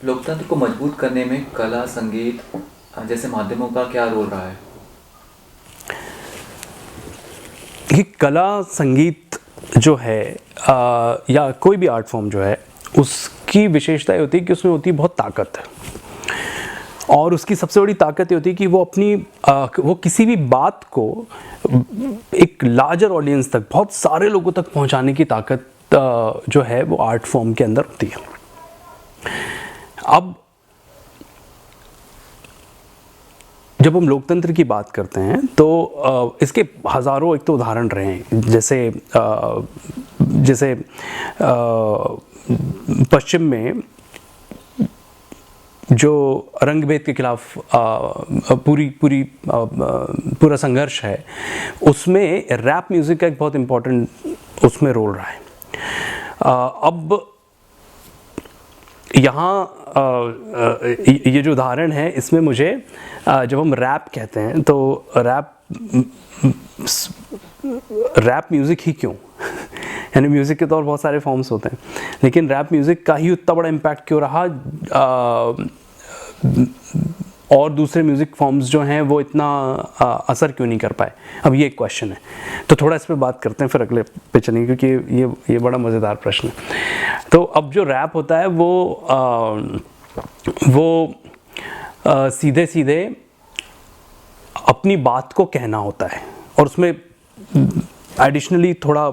लोकतंत्र को मजबूत करने में कला, संगीत जैसे माध्यमों का क्या रोल रहा है? ये कला, संगीत जो है या कोई भी आर्ट फॉर्म जो है, उसकी विशेषता ये होती है कि उसमें होती है बहुत ताकत। और उसकी सबसे बड़ी ताकत ये होती है कि वो अपनी वो किसी भी बात को एक लार्जर ऑडियंस तक, बहुत सारे लोगों तक पहुंचाने की ताकत जो है वो आर्ट फॉर्म के अंदर होती है। अब जब हम लोकतंत्र की बात करते हैं तो इसके हज़ारों एक तो उदाहरण रहे हैं, जैसे पश्चिम में जो रंगभेद के खिलाफ पूरा संघर्ष है, उसमें रैप म्यूज़िक का एक बहुत इम्पोर्टेंट उसमें रोल रहा है। अब यहाँ ये जो उदाहरण है, इसमें मुझे जब हम रैप कहते हैं तो रैप म्यूज़िक ही क्यों यानी म्यूज़िक के तो और बहुत सारे फॉर्म्स होते हैं, लेकिन रैप म्यूज़िक का ही उतना बड़ा इम्पैक्ट क्यों रहा और दूसरे म्यूज़िक फॉर्म्स जो हैं वो इतना असर क्यों नहीं कर पाए? अब ये एक क्वेश्चन है, तो थोड़ा इस पे बात करते हैं, फिर अगले पे चलेंगे, क्योंकि ये बड़ा मज़ेदार प्रश्न है। तो अब जो रैप होता है वो सीधे सीधे अपनी बात को कहना होता है, और उसमें एडिशनली थोड़ा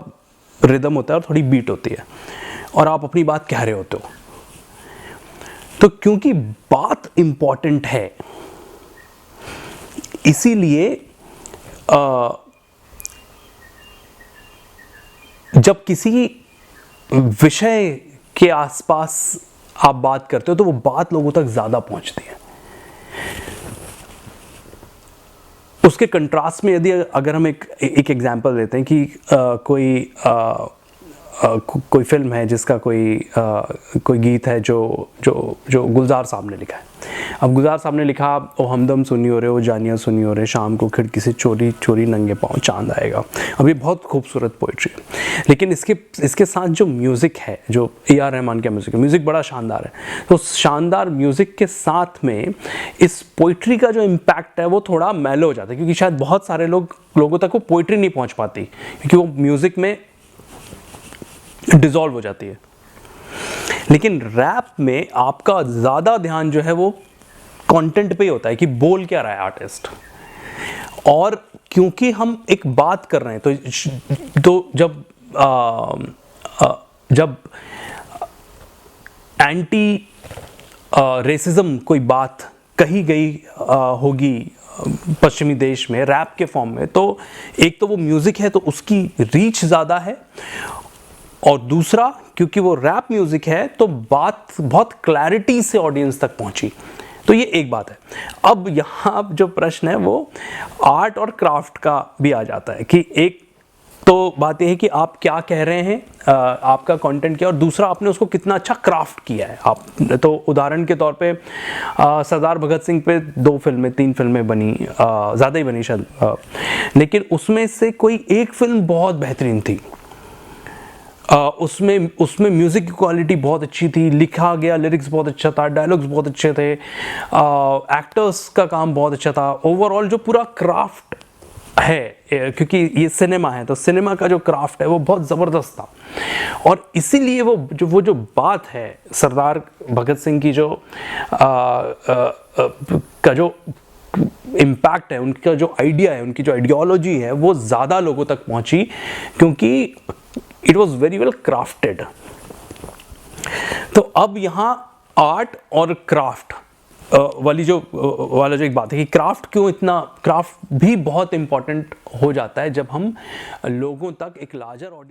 रिदम होता है और थोड़ी बीट होती है, और आप अपनी बात कह रहे होते हो। तो क्योंकि बात इंपॉर्टेंट है, इसीलिए जब किसी विषय के आसपास आप बात करते हो तो वो बात लोगों तक ज्यादा पहुंचती है। उसके कंट्रास्ट में यदि अगर हम एक एग्जांपल लेते हैं कि कोई फिल्म है जिसका कोई गीत है जो गुलजार साहब ने लिखा है। अब गुलजार साहब ने लिखा, ओ हमदम सुनी हो रहे, ओ जानिया सुनी हो रहे, शाम को खिड़की से चोरी चोरी नंगे पाँव चांद आएगा। अब ये बहुत खूबसूरत पोइट्री है, लेकिन इसके साथ जो म्यूज़िक है, जो ए.आर. रहमान का म्यूज़िक है, म्यूज़िक बड़ा शानदार है। तो शानदार म्यूज़िक के साथ में इस पोइट्री का जो इम्पैक्ट है वो थोड़ा मैलो हो जाता है, क्योंकि शायद बहुत सारे लोगों तक वो पोइट्री नहीं पहुँच पाती, क्योंकि वो म्यूज़िक में डिसॉल्व हो जाती है। लेकिन रैप में आपका ज़्यादा ध्यान जो है वो कंटेंट पे ही होता है कि बोल क्या रहा है आर्टिस्ट। और क्योंकि हम एक बात कर रहे हैं तो जब एंटी रेसिज्म कोई बात कही गई होगी पश्चिमी देश में रैप के फॉर्म में, तो एक तो वो म्यूज़िक है तो उसकी रीच ज़्यादा है, और दूसरा क्योंकि वो रैप म्यूज़िक है तो बात बहुत क्लैरिटी से ऑडियंस तक पहुंची। तो ये एक बात है। अब यहाँ जो प्रश्न है वो आर्ट और क्राफ्ट का भी आ जाता है कि एक तो बात यह है कि आप क्या कह रहे हैं, आपका कंटेंट क्या, और दूसरा आपने उसको कितना अच्छा क्राफ्ट किया है। आप तो उदाहरण के तौर पे सरदार भगत सिंह पे 3 फिल्में बनी, ज़्यादा ही बनी शायद, लेकिन उसमें से कोई एक फिल्म बहुत बेहतरीन थी। उसमें म्यूज़िक की क्वालिटी बहुत अच्छी थी, लिखा गया लिरिक्स बहुत अच्छा था, डायलॉग्स बहुत अच्छे थे, एक्टर्स का काम बहुत अच्छा था। ओवरऑल जो पूरा क्राफ्ट है, क्योंकि ये सिनेमा है तो सिनेमा का जो क्राफ्ट है वो बहुत ज़बरदस्त था, और इसीलिए वो जो बात है सरदार भगत सिंह की का जो इम्पैक्ट है, उनका जो आइडिया है, उनकी जो आइडियोलॉजी है, वो ज़्यादा लोगों तक पहुंची क्योंकि it was very well crafted. तो अब यहाँ आर्ट और क्राफ्ट वाला जो एक बात है कि क्राफ्ट भी बहुत इंपॉर्टेंट हो जाता है जब हम लोगों तक एक लार्जर ऑडियंस